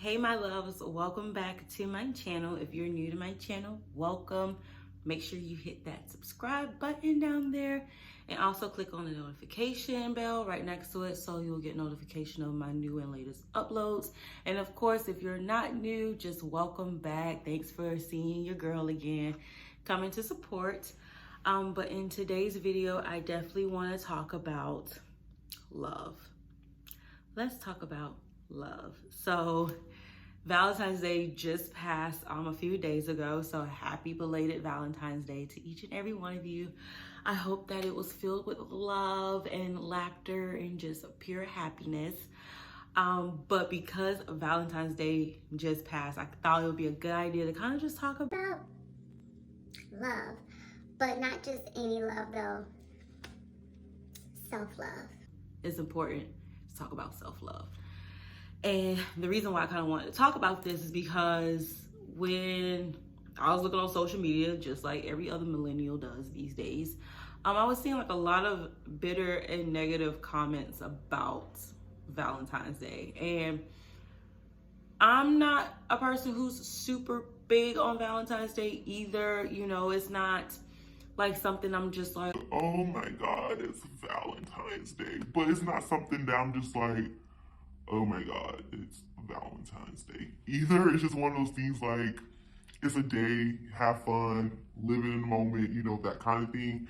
Hey my loves, welcome back to my channel. If you're new to my channel, welcome. Make sure you hit that subscribe button down there and also click on the notification bell right next to it so you'll get notification of my new and latest uploads. And of course, if you're not new, just welcome back. Thanks for seeing your girl again, coming to support. But in today's video, I definitely want to talk about love. Let's talk about love. So Valentine's Day just passed a few days ago, so happy belated Valentine's Day to each and every one of you. I hope that it was filled with love and laughter and just pure happiness. But because Valentine's Day just passed, I thought it would be a good idea to kind of just talk about love, but not just any love though. Self-love. It's important to talk about self-love. And the reason why I kind of wanted to talk about this is because when I was looking on social media, just like every other millennial does these days, I was seeing like a lot of bitter and negative comments about Valentine's Day. And I'm not a person who's super big on Valentine's Day either. You know, it's not like something I'm just like, oh my God, it's Valentine's Day. But it's not something that I'm just like, oh my God, it's Valentine's Day. Either it's just one of those things like, it's a day, have fun, live in the moment, you know, that kind of thing.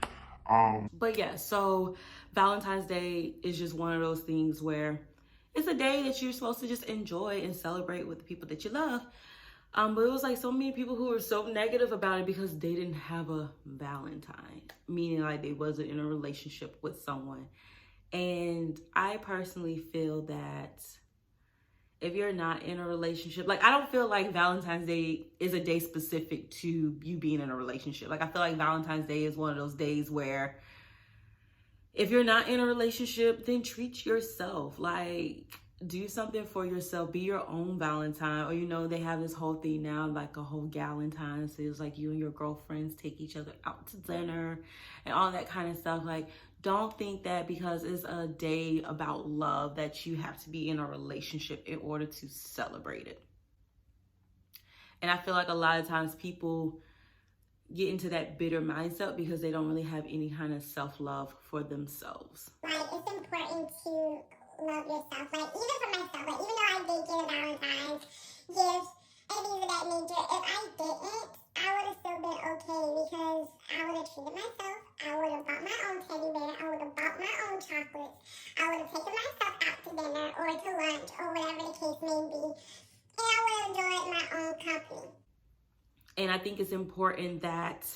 But yeah, so Valentine's Day is just one of those things where it's a day that you're supposed to just enjoy and celebrate with the people that you love. But it was like so many people who were so negative about it because they didn't have a Valentine, meaning like they wasn't in a relationship with someone. And I personally feel that if you're not in a relationship, like I don't feel like Valentine's Day is a day specific to you being in a relationship. Like I feel like Valentine's Day is one of those days where if you're not in a relationship, then treat yourself. Like do something for yourself. Be your own Valentine. Or, you know, they have this whole thing now, like a whole Galentine. So it's like you and your girlfriends take each other out to dinner and all that kind of stuff. Like, don't think that because it's a day about love that you have to be in a relationship in order to celebrate it. And I feel like a lot of times people get into that bitter mindset because they don't really have any kind of self-love for themselves. Like, it's important to love yourself. Like, even for myself, like, even though I did get a Valentine's gift and things of that nature, if I didn't, I would have still been okay because I would have treated myself. I would have bought my own teddy bear. I would have bought my own chocolates. I would have taken myself out to dinner or to lunch or whatever the case may be. And I would have enjoyed my own company. And I think it's important that,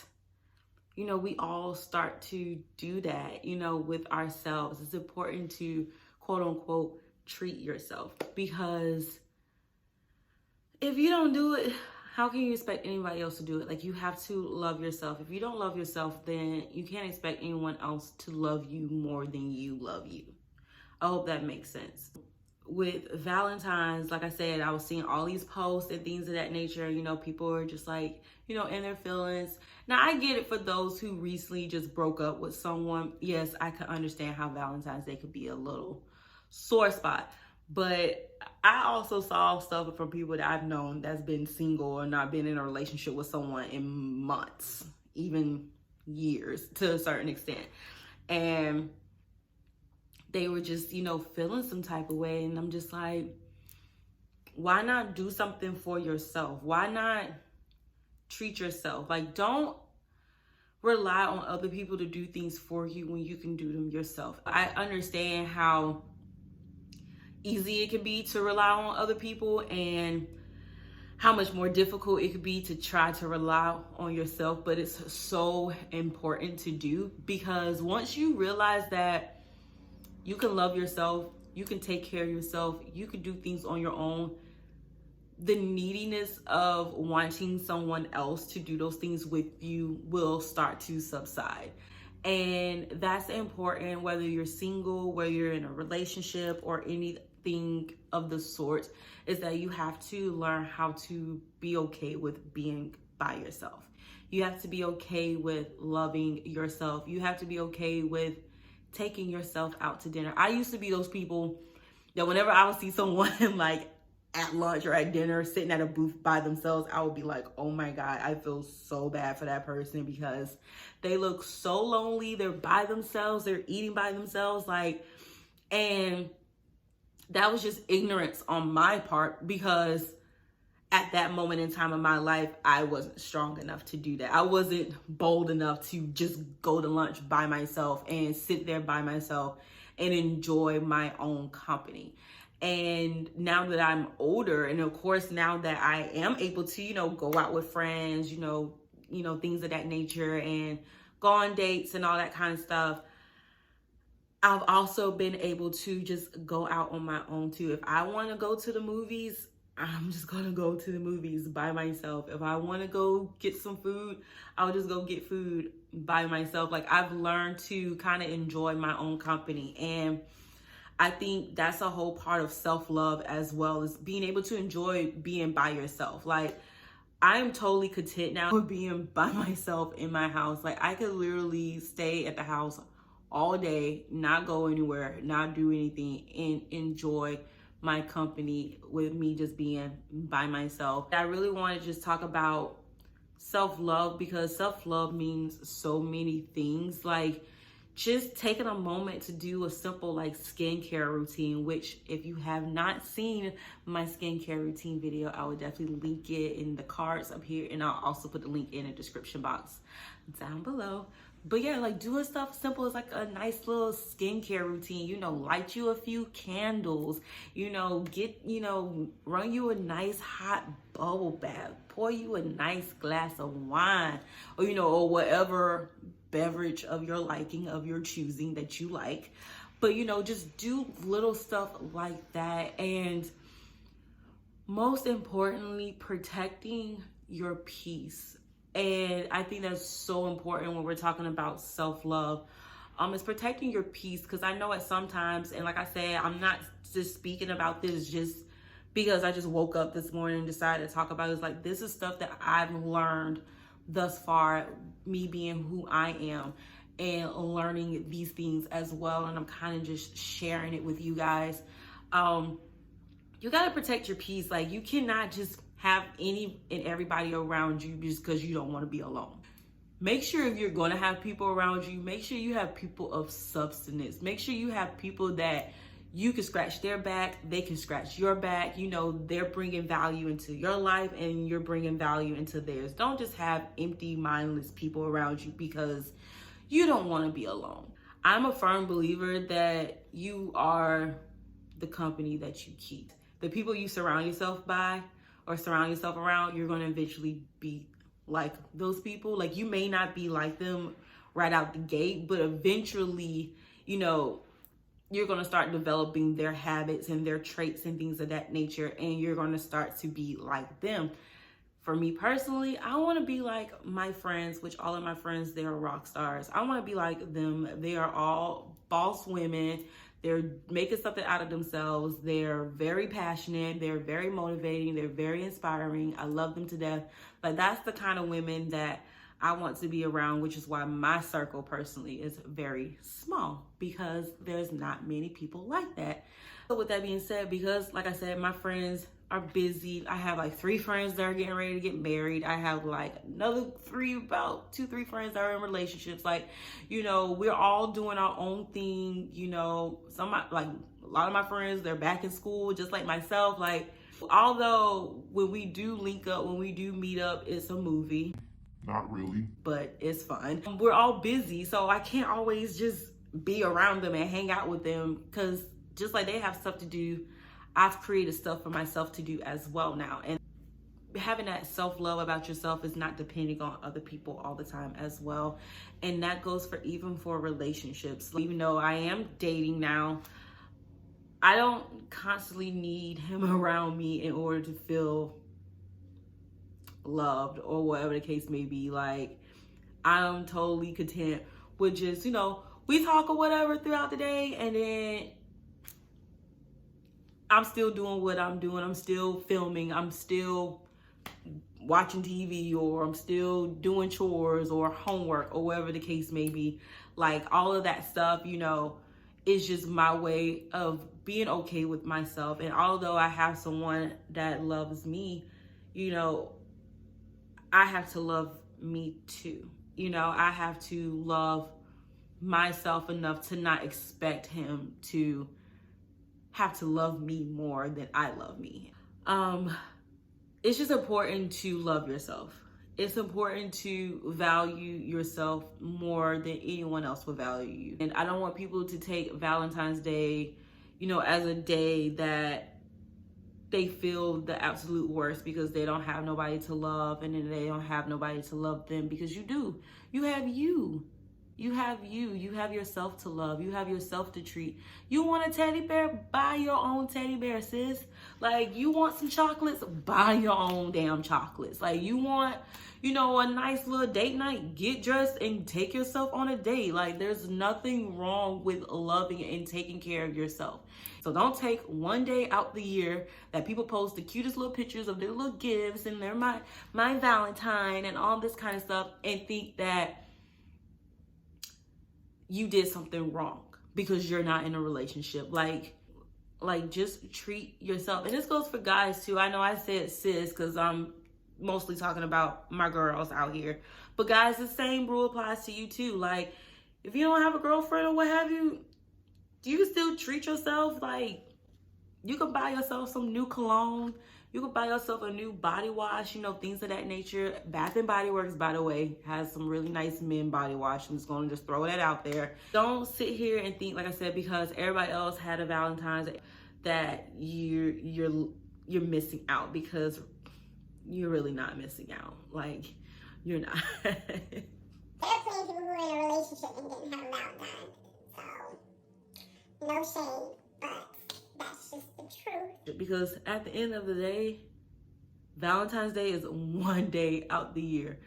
you know, we all start to do that, you know, with ourselves. It's important to, quote unquote, treat yourself, because if you don't do it, how can you expect anybody else to do it? Like, you have to love yourself. If you don't love yourself, then you can't expect anyone else to love you more than you love you. I hope that makes sense. With Valentine's, like I said, I was seeing all these posts and things of that nature. You know, people are just like, you know, in their feelings. Now, I get it for those who recently just broke up with someone. Yes, I can understand how Valentine's Day could be a little sore spot. But I also saw stuff from people that I've known that's been single or not been in a relationship with someone in months, even years to a certain extent. And they were just, you know, feeling some type of way. And I'm just like, why not do something for yourself? Why not treat yourself? Like, don't rely on other people to do things for you when you can do them yourself. I understand how easy it can be to rely on other people and how much more difficult it could be to try to rely on yourself, but it's so important to do, because once you realize that you can love yourself, you can take care of yourself, you can do things on your own, the neediness of wanting someone else to do those things with you will start to subside. And that's important, whether you're single, whether you're in a relationship or anything of the sort, is that you have to learn how to be okay with being by yourself. You have to be okay with loving yourself. You have to be okay with taking yourself out to dinner. I used to be those people that whenever I would see someone like at lunch or at dinner sitting at a booth by themselves, I would be like, oh my God, I feel so bad for that person because they look so lonely. They're by themselves, they're eating by themselves. Like, and that was just ignorance on my part because at that moment in time of my life, I wasn't strong enough to do that. I wasn't bold enough to just go to lunch by myself and sit there by myself and enjoy my own company. And now that I'm older, and of course, now that I am able to, go out with friends, things of that nature and go on dates and all that kind of stuff, I've also been able to just go out on my own too. If I want to go to the movies, I'm just going to go to the movies by myself. If I want to go get some food, I'll just go get food by myself. Like, I've learned to kind of enjoy my own company. And I think that's a whole part of self-love as well, is being able to enjoy being by yourself. Like, I am totally content now with being by myself in my house. Like, I could literally stay at the house all day, not go anywhere, not do anything, and enjoy my company with me just being by myself. I really want to just talk about self-love because self-love means so many things. Like, just taking a moment to do a simple like skincare routine, which if you have not seen my skincare routine video, I would definitely link it in the cards up here, and I'll also put the link in the description box down below. But yeah, like doing stuff simple as like a nice little skincare routine, light you a few candles, run you a nice hot bubble bath, pour you a nice glass of wine, or whatever beverage of your liking, of your choosing that you like. But, just do little stuff like that. And most importantly, protecting your peace. And I think that's so important when we're talking about self-love. It's protecting your peace, because I know at sometimes, and like I said, I'm not just speaking about this just because I just woke up this morning and decided to talk about it. It's like, this is stuff that I've learned thus far, me being who I am and learning these things as well. And I'm kind of just sharing it with you guys. You got to protect your peace. Like, you cannot just have any and everybody around you just because you don't want to be alone. Make sure if you're going to have people around you, make sure you have people of substance. Make sure you have people that you can scratch their back, they can scratch your back. They're bringing value into your life and you're bringing value into theirs. Don't just have empty, mindless people around you because you don't want to be alone. I'm a firm believer that you are the company that you keep. The people you surround yourself by or surround yourself around, you're going to eventually be like those people. Like, you may not be like them right out the gate, but eventually, you're going to start developing their habits and their traits and things of that nature, and you're going to start to be like them. For me personally, I want to be like my friends, which all of my friends, they're rock stars. I want to be like them. They are all boss women. They're making something out of themselves. They're very passionate. They're very motivating. They're very inspiring. I love them to death. But that's the kind of women that I want to be around, which is why my circle personally is very small, because there's not many people like that. But with that being said, because like I said, my friends are busy. I have like 3 friends that are getting ready to get married. I have like another 3 friends that are in relationships. Like, we're all doing our own thing. Some, like a lot of my friends, they're back in school just like myself. Like, although when we do link up, when we do meet up, it's a movie. Not really. But it's fun. We're all busy, so I can't always just be around them and hang out with them, because just like they have stuff to do, I've created stuff for myself to do as well now. And having that self-love about yourself is not depending on other people all the time as well. And that goes for even for relationships. Even though I am dating now, I don't constantly need him around me in order to feel loved or whatever the case may be. Like, I'm totally content with just, we talk or whatever throughout the day, and then I'm still doing what I'm doing. I'm still filming. I'm still watching TV, or I'm still doing chores or homework or whatever the case may be. Like, all of that stuff, it's just my way of being okay with myself. And although I have someone that loves me, you know, I have to love me too. You know, I have to love myself enough to not expect him to have to love me more than I love me. It's just important to love yourself. It's important to value yourself more than anyone else will value you. And I don't want people to take Valentine's Day, you know, as a day that they feel the absolute worst because they don't have nobody to love, and then they don't have nobody to love them, because you do. You have you. You have you. You have yourself to love. You have yourself to treat. You want a teddy bear? Buy your own teddy bear, sis. Like, you want some chocolates? Buy your own damn chocolates. Like, you want, you know, a nice little date night? Get dressed and take yourself on a date. Like, there's nothing wrong with loving and taking care of yourself. So don't take one day out the year that people post the cutest little pictures of their little gifts and they're my Valentine and all this kind of stuff and think that you did something wrong because you're not in a relationship. Like just treat yourself. And this goes for guys too. I know I said sis because I'm mostly talking about my girls out here. But guys, the same rule applies to you too. Like, if you don't have a girlfriend or what have you, you can still treat yourself. Like, you can buy yourself some new cologne. You can buy yourself a new body wash, you know, things of that nature. Bath and Body Works, by the way, has some really nice men body wash. I'm just going to just throw that out there. Don't sit here and think, like I said, because everybody else had a Valentine's, that you're missing out, because you're really not missing out. Like, you're not. There are plenty of people who are in a relationship and didn't have a Valentine. So, no shade, but that's just the truth. Because at the end of the day, Valentine's Day is one day out the year.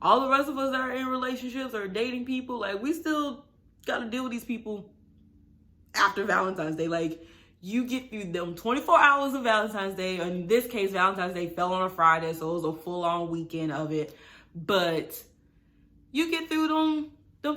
All the rest of us that are in relationships or dating people, like, we still got to deal with these people after Valentine's Day. Like, you get through them 24 hours of Valentine's Day. In this case, Valentine's Day fell on a Friday, so it was a full-on weekend of it. But you get through them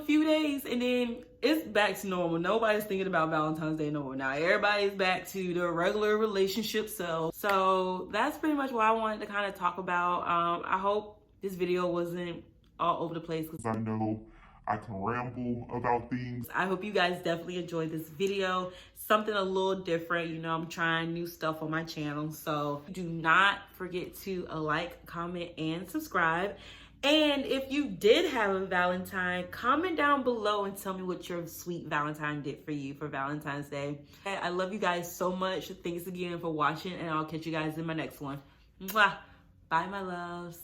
few days, and then it's back to normal. Nobody's thinking about Valentine's Day no more now. Everybody's back to their regular relationship self. So that's pretty much what I wanted to kind of talk about. I hope this video wasn't all over the place, because I know I can ramble about things. I hope you guys definitely enjoyed this video. Something a little different. You know, I'm trying new stuff on my channel. So do not forget to like, comment, and subscribe. And if you did have a Valentine, comment down below and tell me what your sweet Valentine did for you for Valentine's Day. I love you guys so much. Thanks again for watching, and I'll catch you guys in my next one. Mwah. Bye, my loves.